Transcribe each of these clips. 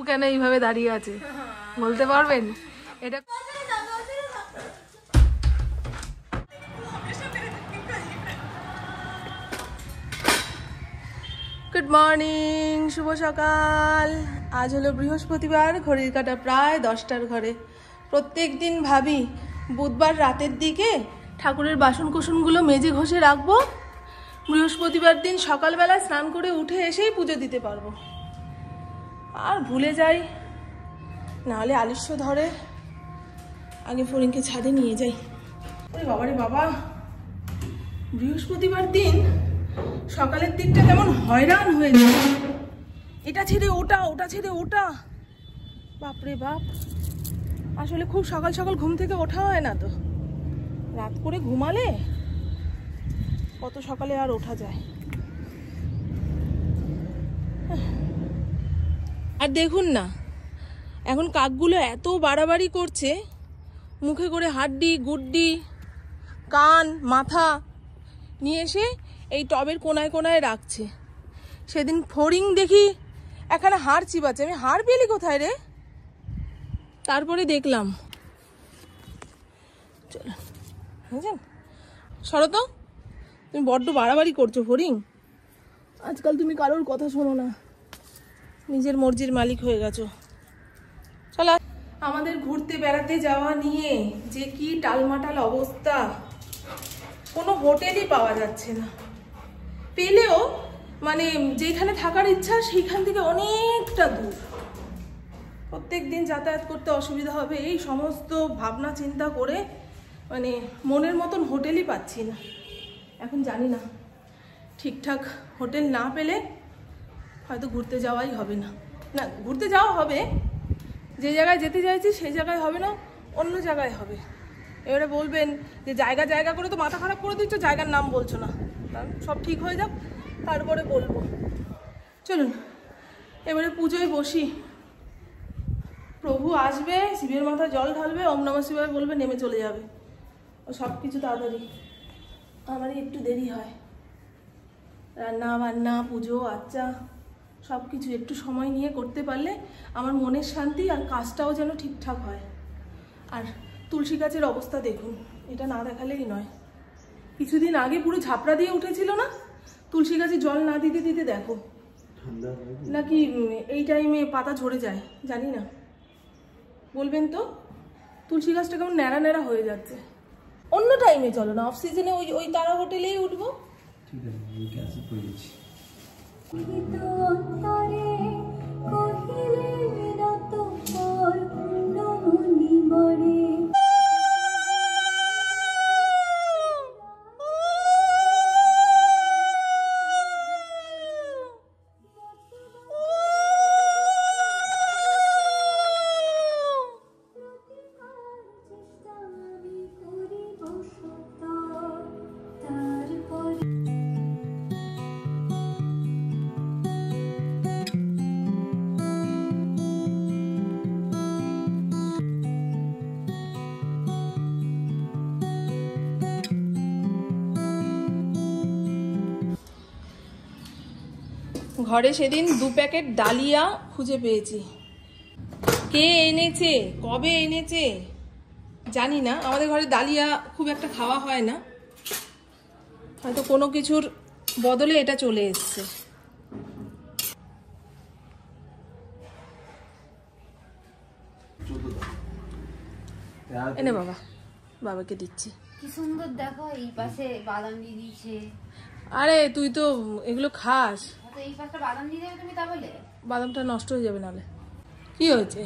কেন এইভাবে দাঁড়িয়ে আছে বলতে পারবেন? এটা গুড মর্নিং, শুভ সকাল। আজ হলো বৃহস্পতিবার, ঘড়ির কাঁটা প্রায় 10টার ঘরে। প্রত্যেক দিন ভাবি বুধবার রাতের দিকে ঠাকুরের বাসন কোসনগুলো মেজে ঘষে রাখবো, বৃহস্পতিবার দিন সকালবেলা স্নান করে উঠে এসেই পুজো দিতে পারবো। আর ভুলে যাই, নাহলে আলস্য ধরে। আগে ফরিনকে ছাদে নিয়ে যাই। ওরে বাবারে বাবা, বৃহস্পতিবার দিন সকালের দিকটা কেমন হয়রান হয়ে যায়। এটা ছেড়ে ওটা, ওটা ছেড়ে ওটা, বাপরে বাপ। আসলে খুব সকাল সকাল ঘুম থেকে ওঠা হয় না তো, রাত করে ঘুমালে কত সকালে আর ওঠা যায়। আর দেখুন না, এখন কাকগুলো এত বাড়াবাড়ি করছে, মুখে করে হাড্ডি গুড্ডি কান মাথা নিয়ে এসে এই টবের কোনায় কোনায় রাখছে। সেদিন ফড়িং দেখি এখানে হাড় চিবাচ্ছে, আমি হাড় পেলি কোথায় রে? তারপরে দেখলাম। চলো বুঝলেন, সরো তো, তুমি বড্ড বাড়াবাড়ি করছো ফড়িং। আজকাল তুমি কারোর কথা শোনো না, নিজের মর্জির মালিক হয়ে গেছো। চলো। আমাদের ঘুরতে বেড়াতে যাওয়া নিয়ে যে কি টালমাটাল অবস্থা, কোনো হোটেলই পাওয়া যাচ্ছে না। পেলেও মানে যেখানে থাকার ইচ্ছা সেইখান থেকে অনেকটা দূর, প্রত্যেক দিন যাতায়াত করতে অসুবিধা হবে, এই সমস্ত ভাবনা চিন্তা করে মানে মনের মতন হোটেলই পাচ্ছি না। এখন জানি না, ঠিকঠাক হোটেল না পেলে হয়তো ঘুরতে যাওয়াই হবে না। না, ঘুরতে যাওয়া হবে, যে জায়গায় যেতে চাইছি সেই জায়গায় হবে না, অন্য জায়গায় হবে। এবারে বলবেন যে জায়গা জায়গা করে তো মাথা খারাপ করে দিচ্ছ, জায়গার নাম বলছো না। কারণ সব ঠিক হয়ে যাক, তারপরে বলবো। চলুন এবারে পুজোয় বসি। প্রভু আসবে, শিবের মাথায় জল ঢালবে, ওম নমঃ শিবায় বলবে, নেমে চলে যাবে। ও সব কিছু তাড়াতাড়ি, আমারই একটু দেরি হয়। রান্না বান্না পুজো আচ্চা সব কিছু একটু সময় নিয়ে করতে পারলে আমার মনের শান্তি, আর কাজটাও যেন ঠিকঠাক হয়। আর তুলসী গাছের অবস্থা দেখুন, এটা না দেখালেই নয়। কিছুদিন আগে পুরো ঝাপড়া দিয়ে উঠেছিল না, তুলসী গাছে জল না দিতে দিতে দেখো নাকি এই টাইমে পাতা ঝরে যায়, জানি না। বলবেন তো, তুলসী গাছটা কেমন ন্যাড়া ন্যাড়া হয়ে যাচ্ছে। অন্য টাইমে চলো না, অফ সিজনে ওই ওই তারা হোটেলেই উঠবো। ঠিক আছে, আমি ক্যান্সেল করে দিচ্ছি। ঘরে সেদিন 2 প্যাকেট ডালিয়া খুঁজে পেয়েছি। কে এনেছে, কবে এনেছে জানি না। আমাদের ঘরে ডালিয়া খুব একটা খাওয়া হয় না, হয়তো কোনো কিছুর বদলে এটা চলে এসছে। এনে বাবা, বাবাকে দিচ্ছি। কি সুন্দর দেখো, এই পাশে বাদাম দিয়ে দিয়েছে। আরে তুই তো এগুলো খাস, এই পাশে বাদাম দিয়ে দেবে তুমি, তা বলে বাদামটা নষ্ট হয়ে যাবে নালে। কি হয়েছে?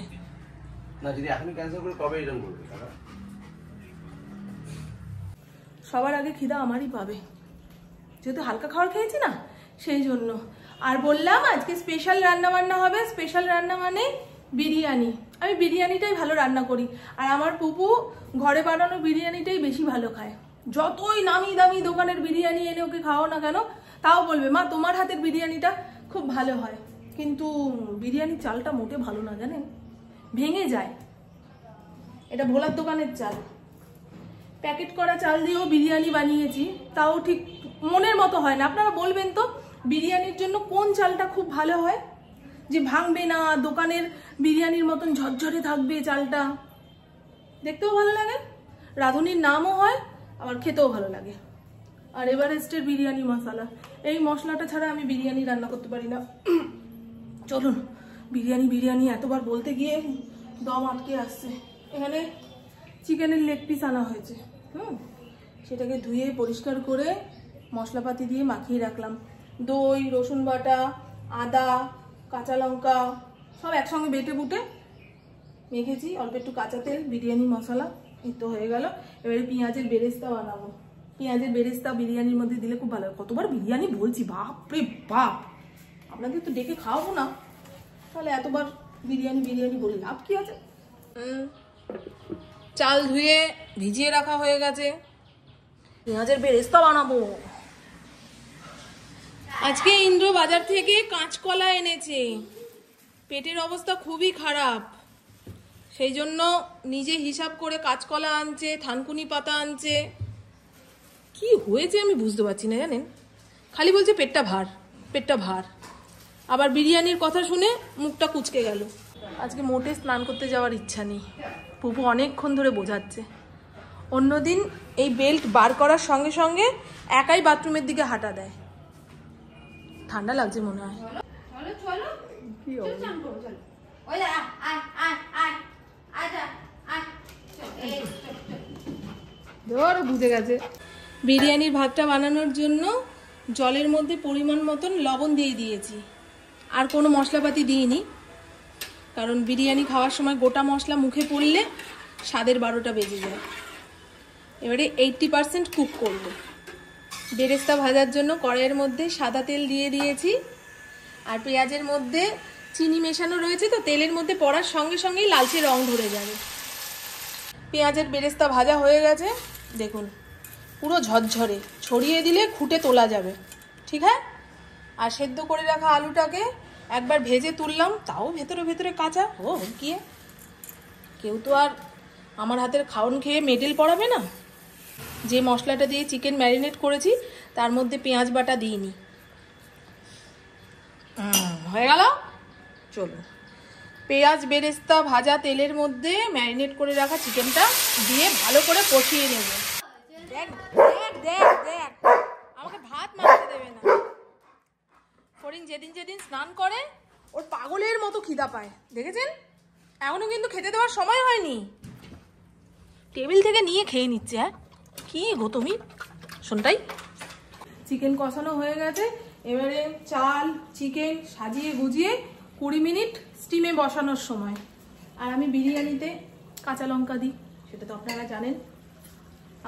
না, যদি এখনই ক্যান্সেল করে কবে রিটার্ন করবে? সবার আগে খিদা আমারই পাবে, যেহেতু হালকা খাবার খেয়েছি না, সেই জন্য। আর বললাম আজকে স্পেশাল রান্না বান্না হবে। স্পেশাল রান্না মানে বিরিয়ানি। আমি বিরিয়ানিটাই ভালো রান্না করি, আর আমার পুপু ঘরে বানানো বিরিয়ানিটাই বেশি ভালো খায়। যতই নামি দামি দোকানের বিরিয়ানি এনে ওকে খাও না কেন, তাও বলবে মা তোমার হাতের বিরিয়ানিটা খুব ভালো হয়। কিন্তু বিরিয়ানির চালটা মোটে ভালো না, জানেন, ভেঙে যায়। এটা ভোলার দোকানের চাল, প্যাকেট করা চাল দিয়েও বিরিয়ানি বানিয়েছি, তাও ঠিক মনের মতো হয় না। আপনারা বলবেন তো বিরিয়ানির জন্য কোন চালটা খুব ভালো হয়? যে ভাঙবে না, দোকানের বিরিয়ানির মতন ঝরঝরে থাকবে চালটা, দেখতেও ভালো লাগে, রাঁধুনির নামও হয়, আবার খেতেও ভালো লাগে। আর এভারেস্টের বিরিয়ানি মশলা, এই মশলাটা ছাড়া আমি বিরিয়ানি রান্না করতে পারি না। চলুন, বিরিয়ানি বিরিয়ানি এতবার বলতে গিয়ে দম আটকে আসছে। এখানে চিকেনের লেগ পিস আনা হয়েছে, সেটাকে ধুয়ে পরিষ্কার করে মশলাপাতি দিয়ে মাখিয়ে রাখলাম। দই, রসুন বাটা, আদা, কাঁচা লঙ্কা সব একসঙ্গে বেটে বুটে মেখেছি, অল্প একটু কাঁচা তেল, বিরিয়ানি মশলা, এই তো হয়ে গেল। এবারে পেঁয়াজের বেরেস্তা বানাবো। পেঁয়াজের বেরেস্তা বিরিয়ানির মধ্যে দিলে খুব ভালো। কতবার বিরিয়ানি বলছি, বাপ রে বাপ, আপনাদের তো ডেকে খাওয়াবো না, তাহলে এতবার বিরিয়ানি বিরিয়ানি বলে লাভ কি আছে। চাল ধুয়ে ভিজিয়ে রাখা হয়ে গেছে, পেঁয়াজের বেরেস্তা বানাবো। আজকে ইন্দ্র বাজার থেকে কাঁচকলা এনেছে, পেটের অবস্থা খুবই খারাপ, সেই জন্য নিজে হিসাব করে কাঁচকলা আনছে, থানকুনি পাতা আনছে। কি হয়েছে আমি বুঝতে পারছি না জানেন, খালি বলছে পেটটা ভার পেটটা ভার, আবার বিরিয়ানির কথা শুনে মুখটা কুঁচকে গেল। আজকে মোটে স্নান করতে যাওয়ার ইচ্ছা নেই, পুপু অনেকক্ষণ ধরে বোঝাচ্ছে। অন্যদিন এই বেল্ট বার করার সঙ্গে সঙ্গে একাই বাথরুমের দিকে হাঁটা দেয়। ঠান্ডা লাগছে মনে হয়। কি ধরো বুঝে গেছে। বিরিয়ানির ভাতটা বানানোর জন্য জলের মধ্যে পরিমাণ মতন লবণ দিয়ে দিয়েছি, আর কোনো মশলাপাতি দিইনি, কারণ বিরিয়ানি খাওয়ার সময় গোটা মশলা মুখে পড়লে স্বাদের 12টা বেজে যায়। এবারে 80% কুক করব। বেরেস্তা ভাজার জন্য কড়াইয়ের মধ্যে সাদা তেল দিয়ে দিয়েছি, আর পেঁয়াজের মধ্যে চিনি মেশানো রয়েছে, তো তেলের মধ্যে পড়ার সঙ্গে সঙ্গেই লালচে রং ধরে যাবে। পেঁয়াজের বেরেস্তা ভাজা হয়ে গেছে, দেখুন পুরো ঝরঝরে, ছড়িয়ে দিলে খুঁটে তোলা যাবে, ঠিক আছে। আর সেদ্ধ করে রাখা আলুটাকে একবার ভেজে তুললাম, তাও ভেতরে ভেতরে কাঁচা। গিয়ে কেউ তো আর আমার হাতের খাওন খেয়ে মেডেল পড়াবে না। যে মশলাটা দিয়ে চিকেন ম্যারিনেট করেছি তার মধ্যে পেঁয়াজ বাটা দিইনি। হয়ে গেল। চলুন, পেঁয়াজ বেরেস্তা ভাজা তেলের মধ্যে ম্যারিনেট করে রাখা চিকেনটা দিয়ে ভালো করে কষিয়ে নেব। দেখ দেখ দেখ দেখ, আমাকে ভাত মাখতে দেবে না। ফরিং যেদিন যেদিন স্নান করে ওর পাগলের মতো খিদা পায়, দেখেছেন? এখনো কিন্তু খেতে দেওয়ার সময় হয়নি, টেবিল থেকে নিয়ে খেয়ে নিচ্ছে। হ্যাঁ, কি গো তুমি শোনটাই। চিকেন কষানো হয়ে গেছে, এবারে চাল চিকেন সাজিয়ে গুজিয়ে 20 মিনিট স্টিমে বসানোর সময়। আর আমি বিরিয়ানিতে কাঁচা লঙ্কা দিই, সেটা তো আপনারা জানেন।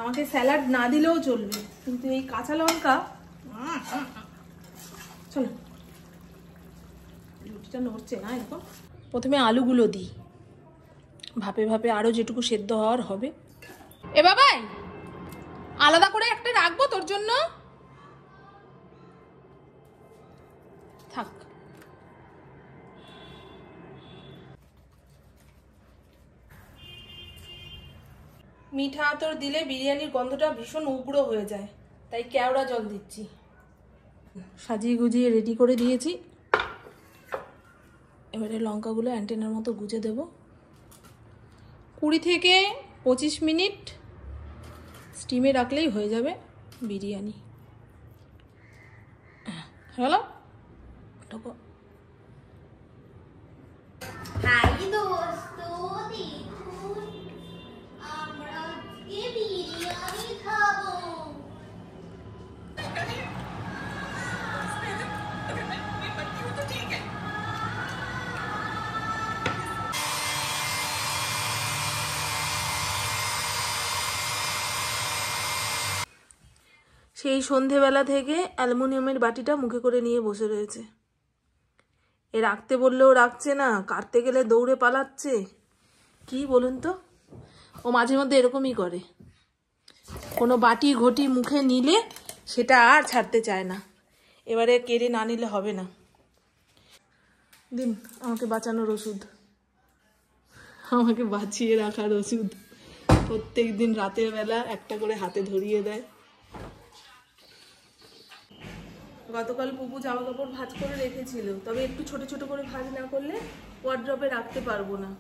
আমাকে স্যালাড না দিলেও চলবে, কিন্তু এই কাঁচা লঙ্কা। চলো, রুটিটা নড়ছে না এখন। প্রথমে আলুগুলো দিই, ভাপে ভাপে আরো যেটুকু সেদ্ধ হওয়ার হবে। এ বাবাই, আলাদা করে একটা রাখবো তোর জন্য, থাক। মিঠা আতর দিলে বিরিয়ানির গন্ধটা ভীষণ উগ্র হয়ে যায়, তাই কেওড়া জল দিচ্ছি। সাজিয়ে গুজিয়ে রেডি করে দিয়েছি, এবারে লঙ্কাগুলো অ্যান্টেনার মতো গুজে দেব। 20 থেকে 25 মিনিট স্টিমে রাখলেই হয়ে যাবে বিরিয়ানি। হলো, ঢোকো। হাই দোস্ত, দেখুন আমরা আজকে বিরিয়ানি খাবো। সেই সন্ধেবেলা থেকে অ্যালুমিনিয়ামের বাটিটা মুখে করে নিয়ে বসে রয়েছে। এ রাখতে বললেও রাখছে না, কাটতে গেলে দৌড়ে পালাচ্ছে। কি বলুন তো, ও মাঝে মধ্যে এরকমই করে। কোনো বাটি ঘটি মুখে নিলে সেটা আর ছাড়তে চায় না। এবারে কেড়ে না নিলে হবে না। দিন আমাকে বাঁচানোর ওষুধ, আমাকে বাঁচিয়ে রাখার ওষুধ। প্রত্যেক দিন রাতের বেলা একটা করে হাতে ধরিয়ে দেয়। গতকাল পুপু জামা কাপড় ভাঁজ করে রেখেছিল, তবে একটু ছোট ছোট করে ভাঁজ না করলে ওয়ার্ড্রপে রাখতে পারবো না।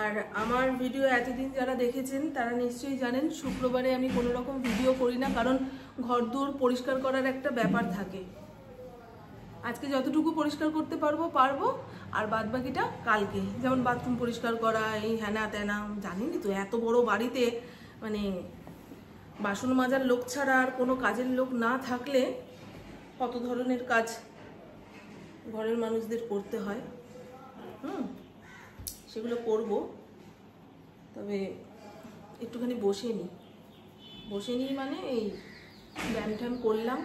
আর আমার ভিডিও এতদিন যারা দেখেছেন তারা নিশ্চয়ই জানেন শুক্রবারে আমি কোনো রকম ভিডিও করি না, কারণ ঘরদোর পরিষ্কার করার একটা ব্যাপার থাকে। আজকে যতটুকু পরিষ্কার করতে পারবো, আর বাদ বাকিটা কালকে। যেমন বাথরুম পরিষ্কার করা, এই হ্যানা ত্যানা, জানিনি তো এত বড় বাড়িতে মানে বাসন মাজার লোক ছাড়া আর কোনো কাজের লোক না থাকলে কত ধরনের কাজ ঘরের মানুষদের করতে হয়। সেগুলো করব, তবে একটুখানি বসে নিই মানে এই ব্যায়াম ট্যাম করলাম।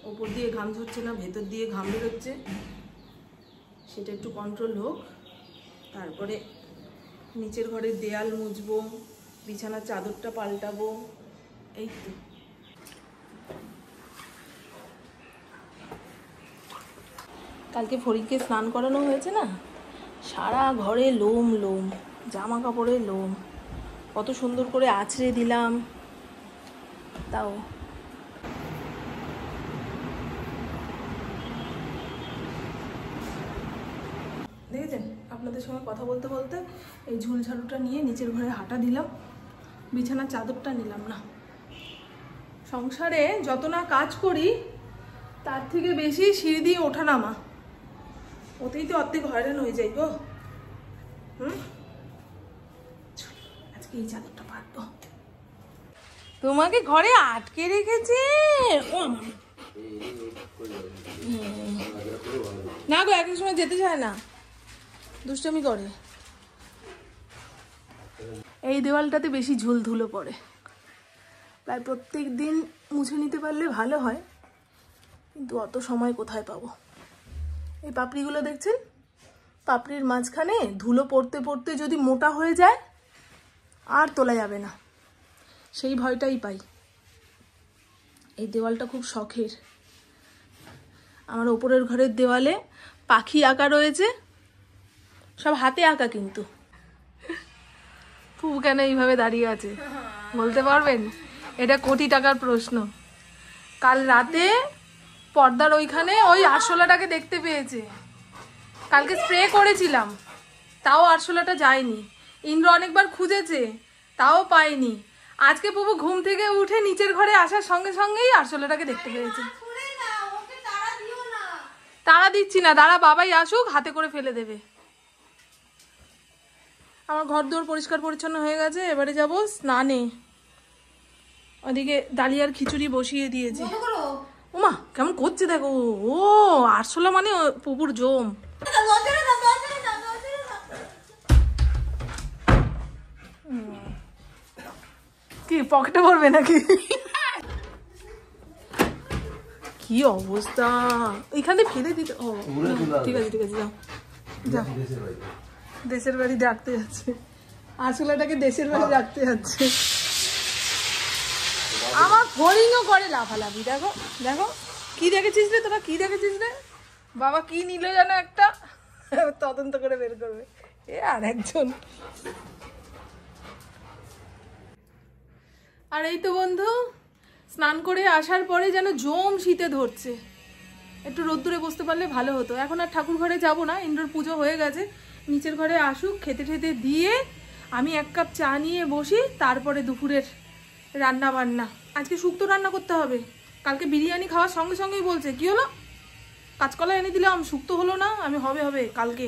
ওপর দিয়ে ঘাম ঝরছে না, ভেতর দিয়ে ঘাম বেরোচ্ছে, সেটা একটু কন্ট্রোল হোক। তারপরে নিচের ঘরের দেয়াল মুছবো, বিছানার চাদরটা পাল্টাবো, এই তো। কালকে ফরিদকে স্নান করানো হয়েছে না, সারা ঘরে লোম, জামা কাপড়ে লোম, কত সুন্দর করে আছড়ে দিলাম। তাও দেখেছেন, আপনাদের সঙ্গে কথা বলতে বলতে এই ঝুল ঝাড়ুটা নিয়ে নিচের ঘরে হাঁটা দিলাম, বিছানার চাদরটা নিলাম না। সংসারে যত না কাজ করি তার থেকে বেশি সিঁড়ি দিয়ে ওঠা নামা, ওতেই তো অর্ধেক হয়রান হয়ে যাই গো। আজকে এই চাদরটা পাতবো। তোমাকে ঘরে আটকে রেখেছে ও আমার না গো, এক সময় যেতে চায় না, দুষ্টামি করে। এই দেওয়ালটাতে বেশি ঝুল ধুলো পড়ে, প্রায় প্রত্যেক দিন মুছে নিতে পারলে ভালো হয়, কিন্তু অত সময় কোথায় পাবো। এই পাপড়িগুলো দেখছেন, পাপড়ির মাঝখানে ধুলো পড়তে পড়তে যদি মোটা হয়ে যায় আর তোলা যাবে না, সেই ভয়টাই পাই। এই দেওয়ালটা খুব শখের আমার। ওপরের ঘরের দেওয়ালে পাখি আঁকা রয়েছে, সব হাতে আঁকা, কিন্তু পুপু কেন এইভাবে দাঁড়িয়ে আছে বলতে পারবেন? এটা কোটি টাকার প্রশ্ন। কাল রাতে পর্দার ওইখানে ওই আরশোলাটাকে দেখতে পেয়েছে। কালকে স্প্রে করেছিলাম, তাও আরশোলাটা যায়নি। ইন্দ্র অনেকবার খুঁজেছে, তাও পায়নি। আজকে পুপু ঘুম থেকে উঠে নিচের ঘরে আসার সঙ্গে সঙ্গেই আরশোলাটাকে দেখতে পেয়েছে। তাড়া দিচ্ছি না, দাঁড়া, বাবাই আসুক, হাতে করে ফেলে দেবে। আমার ঘর দোর পরিষ্কার পরিচ্ছন্ন হয়ে গেছে, এবারে যাব স্নানে। ওদিকে ডালিয়ার খিচুড়ি বসিয়ে দিয়েছি। ওমা কেমন করছে দেখো, ও আরশোলা মানে পুপুর জম। কি পকেটে পড়বে নাকি? কি অবস্থা, এখানে ফেলে দিতে। ও ঠিক আছে যাও যাও, দেশের বাড়ি ডাকতে যাচ্ছে, আরশোলাটাকে দেশের বাড়ি ডাকতে যাচ্ছে। আমার ফড়িংও করে লাফালাফি। দেখো দেখো, কি দেখেছিস রে তোরা, কি দেখেছিস রে? বাবা কি নিল যেন একটা, তদন্ত করে বের করবে। এ আর একজন। আর এই তো বন্ধু, স্নান করে আসার পরে যেন জম শীতে ধরছে। একটু রোদ্দুরে বসতে পারলে ভালো হতো। এখন আর ঠাকুর ঘরে যাবো না, ইন্দ্রর পুজো হয়ে গেছে। নিচের ঘরে আসুক, খেতে ঠেতে দিয়ে আমি এক কাপ চা নিয়ে বসি, তারপরে দুপুরের রান্না বান্না। আজকে শুক্তো রান্না করতে হবে। কালকে বিরিয়ানি খাওয়ার সঙ্গে সঙ্গেই বলছে, কি হলো কাঁচকলা এনে দিলাম, শুক্তো হলো না। আমি হবে কালকে।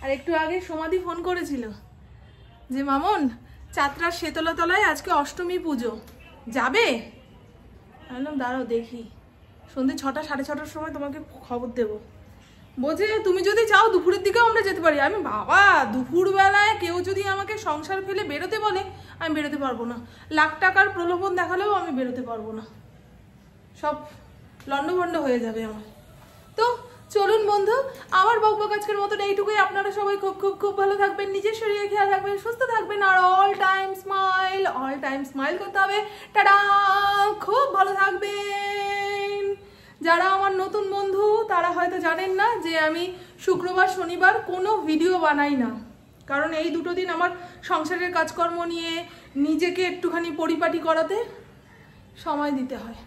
আর একটু আগে সমাধি ফোন করেছিল যে মামন চাতরার শেতলা তলায় আজকে অষ্টমী পুজো, যাবে? আমি বললাম দাঁড়াও দেখি, সন্ধ্যে 6টা 6:30টার সময় তোমাকে খবর দেবো। বলছে তুমি যদি চাও দুপুরের দিকেও আমরা যেতে পারি। আমি বাবা, দুপুরবেলায় কেউ যদি আমাকে সংসার ফেলে বেরোতে বলে, আমি বেরোতে পারবো না। লাখ টাকার প্রলোভন দেখালেও আমি বেরোতে পারবো না, সব লন্ডভন্ড হয়ে যাবে আমার। তো চলুন বন্ধু, আমার বকবক আজকের মতন এইটুকুই। আপনারা সবাই খুব খুব খুব ভালো থাকবেন, নিজের শরীরে খেয়াল রাখবেন, সুস্থ থাকবেন, আর অল টাইম স্মাইল করতে হবে। টাটা, খুব ভালো থাকবেন। যারা আমার নতুন বন্ধু তারা হয়তো জানেন না যে আমি শুক্রবার শনিবার কোনো ভিডিও বানাই না, কারণ এই দুটো দিন আমার সংসারের কাজকর্ম নিয়ে নিজেকে একটুখানি পরিপাটি করাতে সময় দিতে হয়।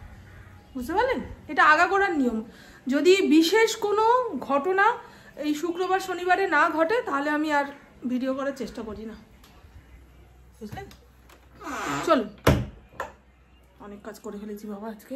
বুঝতে পারলেন? এটা আগাগোড়ার নিয়ম। যদি বিশেষ কোনো ঘটনা এই শুক্রবার শনিবারে না ঘটে তাহলে আমি আর ভিডিও করার চেষ্টা করি না, বুঝলেন? চলুন, অনেক কাজ করে ফেলেছি বাবা আজকে।